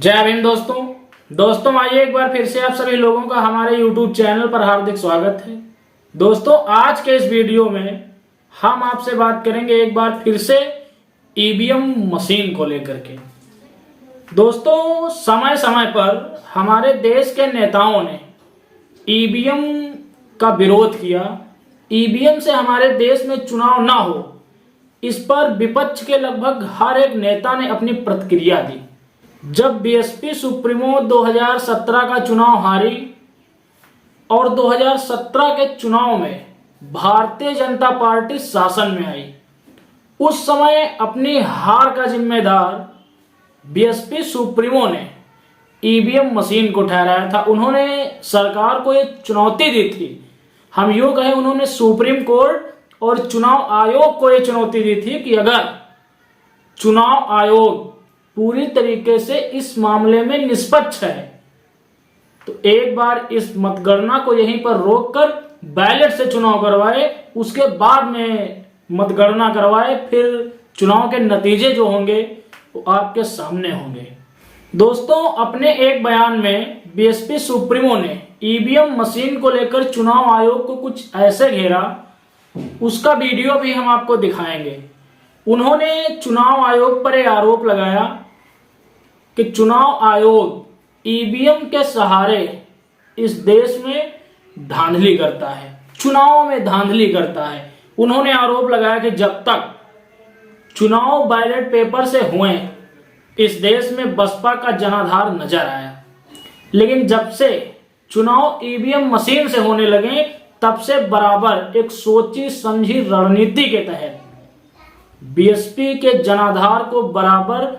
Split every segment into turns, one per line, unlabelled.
जय हिंद दोस्तों आइए एक बार फिर से आप सभी लोगों का हमारे YouTube चैनल पर हार्दिक स्वागत है। दोस्तों आज के इस वीडियो में हम आपसे बात करेंगे एक बार फिर से ईवीएम मशीन को लेकर के। दोस्तों समय समय पर हमारे देश के नेताओं ने ईवीएम का विरोध किया। ईवीएम से हमारे देश में चुनाव ना हो, इस पर विपक्ष के लगभग हर एक नेता ने अपनी प्रतिक्रिया दी। जब बीएसपी सुप्रीमो 2017 का चुनाव हारी और 2017 के चुनाव में भारतीय जनता पार्टी शासन में आई, उस समय अपनी हार का जिम्मेदार बीएसपी सुप्रीमो ने ईवीएम मशीन को ठहराया था। उन्होंने सरकार को एक चुनौती दी थी। हम यूं कहें, उन्होंने सुप्रीम कोर्ट और चुनाव आयोग को यह चुनौती दी थी कि अगर चुनाव आयोग पूरी तरीके से इस मामले में निष्पक्ष है तो एक बार इस मतगणना को यहीं पर रोककर बैलेट से चुनाव करवाए, उसके बाद में मतगणना करवाए, फिर चुनाव के नतीजे जो होंगे वो आपके सामने होंगे। दोस्तों अपने एक बयान में बीएसपी सुप्रीमो ने ईवीएम मशीन को लेकर चुनाव आयोग को कुछ ऐसे घेरा, उसका वीडियो भी हम आपको दिखाएंगे। उन्होंने चुनाव आयोग पर यह आरोप लगाया कि चुनाव आयोग ईवीएम के सहारे इस देश में धांधली करता है, चुनाव में धांधली करता है। उन्होंने आरोप लगाया कि जब तक चुनाव बैलेट पेपर से हुए इस देश में बसपा का जनाधार नजर आया, लेकिन जब से चुनाव ईवीएम मशीन से होने लगे तब से बराबर एक सोची समझी रणनीति के तहत बीएसपी के जनाधार को बराबर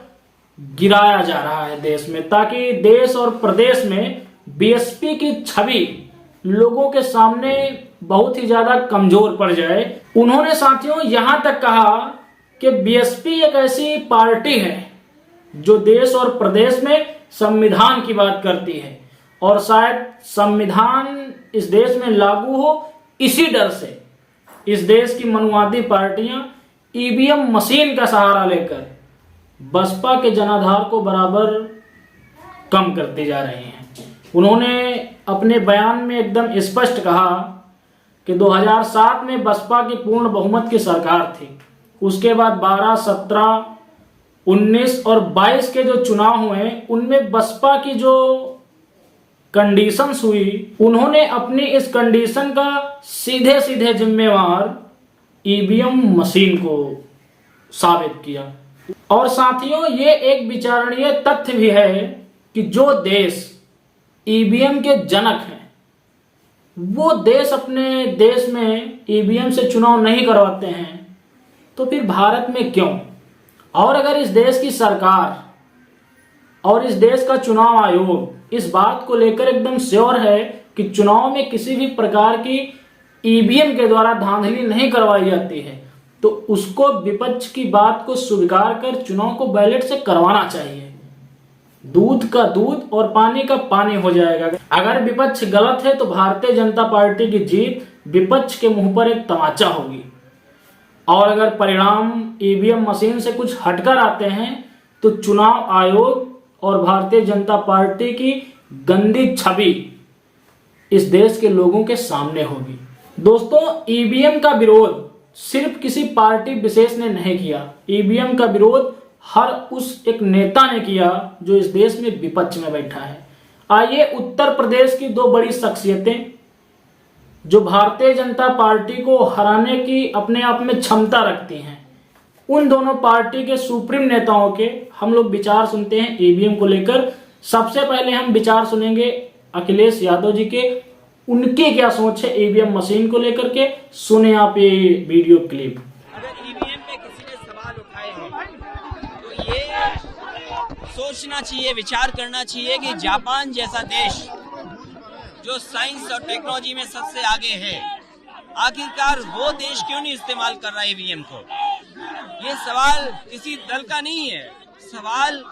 गिराया जा रहा है देश में, ताकि देश और प्रदेश में बीएसपी की छवि लोगों के सामने बहुत ही ज्यादा कमजोर पड़ जाए। उन्होंने साथियों यहां तक कहा कि बीएसपी एक ऐसी पार्टी है जो देश और प्रदेश में संविधान की बात करती है और शायद संविधान इस देश में लागू हो, इसी डर से इस देश की मनुवादी पार्टियां ईवीएम मशीन का सहारा लेकर बसपा के जनाधार को बराबर कम करती जा रही हैं। उन्होंने अपने बयान में एकदम स्पष्ट कहा कि 2007 में बसपा की पूर्ण बहुमत की सरकार थी, उसके बाद 12, 17, 19 और 22 के जो चुनाव हुए उनमें बसपा की जो कंडीशंस हुई, उन्होंने अपनी इस कंडीशन का सीधे सीधे जिम्मेवार ईवीएम मशीन को साबित किया। और साथियों ये एक विचारणीय तथ्य भी है कि जो देश ईवीएम के जनक हैं वो देश अपने देश में ईवीएम से चुनाव नहीं करवाते हैं तो फिर भारत में क्यों? और अगर इस देश की सरकार और इस देश का चुनाव आयोग इस बात को लेकर एकदम श्योर है कि चुनाव में किसी भी प्रकार की ईवीएम के द्वारा धांधली नहीं करवाई जाती है, तो उसको विपक्ष की बात को स्वीकार कर चुनाव को बैलेट से करवाना चाहिए। दूध का दूध और पानी का पानी हो जाएगा। अगर विपक्ष गलत है तो भारतीय जनता पार्टी की जीत विपक्ष के मुंह पर एक तमाचा होगी, और अगर परिणाम ईवीएम मशीन से कुछ हटकर आते हैं तो चुनाव आयोग और भारतीय जनता पार्टी की गंदी छवि इस देश के लोगों के सामने होगी। दोस्तों ईवीएम का विरोध सिर्फ किसी पार्टी विशेष ने नहीं किया, ईवीएम का विरोध हर उस एक नेता ने किया जो इस देश में विपक्ष में बैठा है। आइए उत्तर प्रदेश की दो बड़ी शख्सियतें जो भारतीय जनता पार्टी को हराने की अपने आप में क्षमता रखती हैं, उन दोनों पार्टी के सुप्रीम नेताओं के हम लोग विचार सुनते हैं ईवीएम को लेकर। सबसे पहले हम विचार सुनेंगे अखिलेश यादव जी के, उनकी क्या सोच है ईवीएम मशीन को लेकर के। सुने आप ये वीडियो क्लिप।
अगर ईवीएम पे किसी ने सवाल उठाए हैं तो ये सोचना चाहिए, विचार करना चाहिए कि जापान जैसा देश जो साइंस और टेक्नोलॉजी में सबसे आगे है, आखिरकार वो देश क्यों नहीं इस्तेमाल कर रहा ईवीएम को। ये सवाल किसी दल का नहीं है, सवाल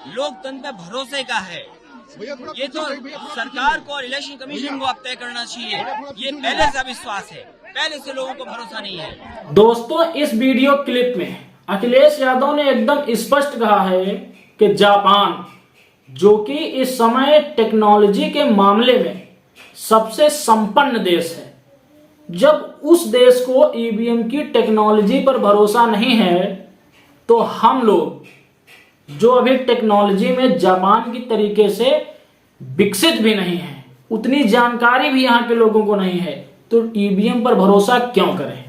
लोकतंत्र पे भरोसे का है। ये तो सरकार को और इलेक्शन कमीशन को अब तय करना चाहिए। ये पहले से अविश्वास है, पहले से लोगों को भरोसा नहीं है।
दोस्तों इस वीडियो क्लिप में अखिलेश यादव ने एकदम स्पष्ट कहा है कि जापान जो कि इस समय टेक्नोलॉजी के मामले में सबसे संपन्न देश है, जब उस देश को ईवीएम की टेक्नोलॉजी पर भरोसा नहीं है, तो हम लोग जो अभी टेक्नोलॉजी में जापान की तरीके से विकसित भी नहीं है, उतनी जानकारी भी यहां के लोगों को नहीं है, तो ईवीएम पर भरोसा क्यों करें।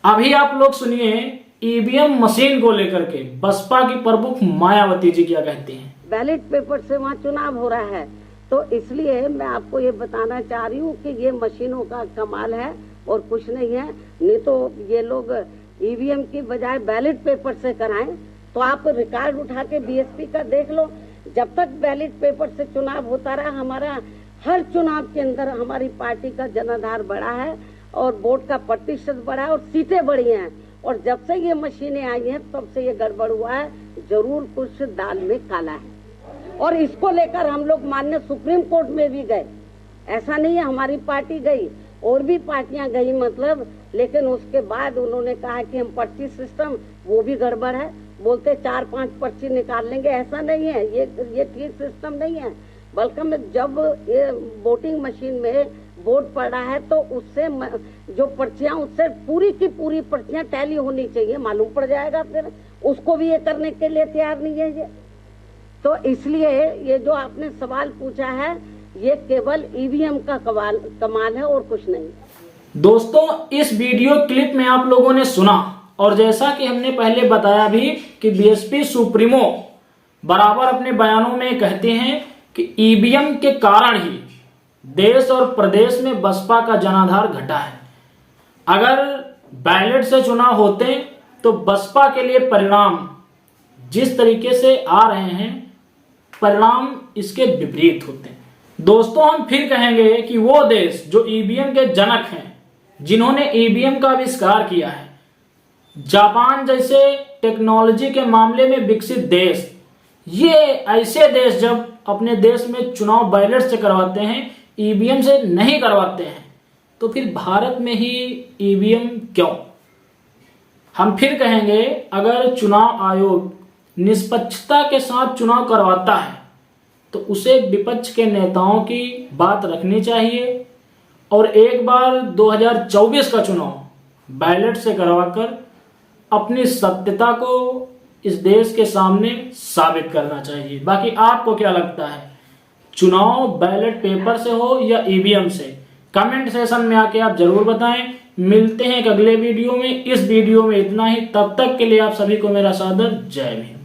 अभी आप लोग सुनिए ईवीएम मशीन को लेकर के बसपा की प्रमुख मायावती जी क्या कहती हैं।
बैलेट पेपर से वहाँ चुनाव हो रहा है, तो इसलिए मैं आपको ये बताना चाह रही हूँ कि ये मशीनों का कमाल है और कुछ नहीं है। नहीं तो ये लोग ईवीएम की बजाय बैलेट पेपर से कराएं, तो आप रिकॉर्ड उठा के बीएसपी का देख लो। जब तक बैलेट पेपर से चुनाव होता रहा, हमारा हर चुनाव के अंदर हमारी पार्टी का जनाधार बढ़ा है और वोट का प्रतिशत बढ़ा है और सीटें बढ़ी हैं। और जब से ये मशीनें आई हैं तब से ये गड़बड़ हुआ है, जरूर कुछ दाल में काला है। और इसको लेकर हम लोग माननीय सुप्रीम कोर्ट में भी गए, ऐसा नहीं है हमारी पार्टी गई, और भी पार्टियां गई मतलब, लेकिन उसके बाद उन्होंने कहा कि हम पर्ची सिस्टम वो भी गड़बड़ है, बोलते 4-5 पर्ची निकाल लेंगे। ऐसा नहीं है, ये ठीक सिस्टम नहीं है। बल्कि जब ये वोटिंग मशीन में वोट पड़ा है तो उससे जो पर्चियां, उससे पूरी की पूरी पर्चियां टैली होनी चाहिए, मालूम पड़ जाएगा। फिर उसको भी ये करने के लिए तैयार नहीं है ये। तो इसलिए ये जो आपने सवाल पूछा है, ये केवल ईवीएम का कमाल है और कुछ नहीं।
दोस्तों, इस वीडियो क्लिप में आप लोगों ने सुना, और जैसा कि हमने पहले बताया भी कि बीएसपी सुप्रीमो बराबर अपने बयानों में कहते हैं कि ईवीएम के कारण ही देश और प्रदेश में बसपा का जनाधार घटा है। अगर बैलेट से चुनाव होते तो बसपा के लिए परिणाम जिस तरीके से आ रहे हैं, परिणाम इसके विपरीत होते हैं। दोस्तों, हम फिर कहेंगे कि वो देश जो ईवीएम के जनक हैं, जिन्होंने ईवीएम का आविष्कार किया है, जापान जैसे टेक्नोलॉजी के मामले में विकसित देश, ये ऐसे देश जब अपने देश में चुनाव बैलेट से करवाते हैं, ईवीएम से नहीं करवाते हैं, तो फिर भारत में ही ईवीएम क्यों। हम फिर कहेंगे, अगर चुनाव आयोग निष्पक्षता के साथ चुनाव करवाता है तो उसे विपक्ष के नेताओं की बात रखनी चाहिए और एक बार 2024 का चुनाव बैलेट से करवाकर अपनी सत्यता को इस देश के सामने साबित करना चाहिए। बाकी आपको क्या लगता है, चुनाव बैलेट पेपर से हो या ईवीएम से? कमेंट सेशन में आके आप जरूर बताएं। मिलते हैं एक अगले वीडियो में। इस वीडियो में इतना ही, तब तक के लिए आप सभी को मेरा सादर जय भीम।